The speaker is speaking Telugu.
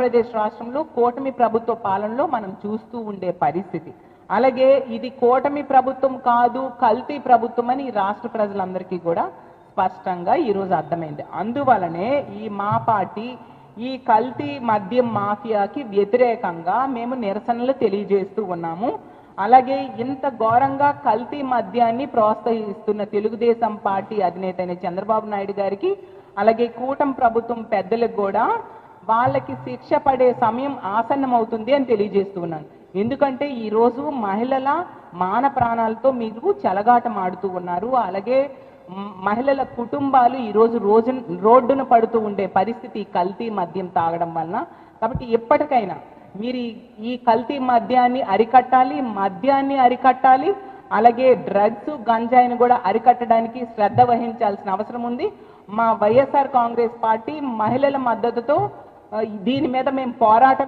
ఆంధ్రప్రదేశ్ రాష్ట్రంలో కూటమి ప్రభుత్వ పాలనలో మనం చూస్తూ ఉండే పరిస్థితి. అలాగే ఇది కూటమి ప్రభుత్వం కాదు, కల్తీ ప్రభుత్వం అని రాష్ట్ర ప్రజలందరికీ కూడా స్పష్టంగా ఈరోజు అర్థమైంది. అందువలనే మా పార్టీ ఈ కల్తీ మద్యం మాఫియాకి వ్యతిరేకంగా మేము నిరసనలు తెలియజేస్తూ ఉన్నాము. అలాగే ఇంత ఘోరంగా కల్తీ మద్యాన్ని ప్రోత్సహిస్తున్న తెలుగుదేశం పార్టీ అధినేత అయిన చంద్రబాబు నాయుడు గారికి, అలాగే కూటమి ప్రభుత్వం పెద్దలకు కూడా వాళ్ళకి శిక్ష పడే సమయం ఆసన్నమవుతుంది అని తెలియజేస్తున్నాను. ఎందుకంటే ఈరోజు మహిళల మాన ప్రాణాలతో మీరు చెలగాటం ఆడుతూ ఉన్నారు. అలాగే మహిళల కుటుంబాలు ఈరోజు రోడ్డున పడుతూ ఉండే పరిస్థితి కల్తీ మద్యం తాగడం వలన. కాబట్టి ఎప్పటికైనా మీరు ఈ కల్తీ మద్యాన్ని అరికట్టాలి, అలాగే డ్రగ్స్ గంజాయిని కూడా అరికట్టడానికి శ్రద్ధ వహించాల్సిన అవసరం ఉంది. మా వైఎస్ఆర్ కాంగ్రెస్ పార్టీ మహిళల మద్దతుతో దీని మీద మేము పోరాటం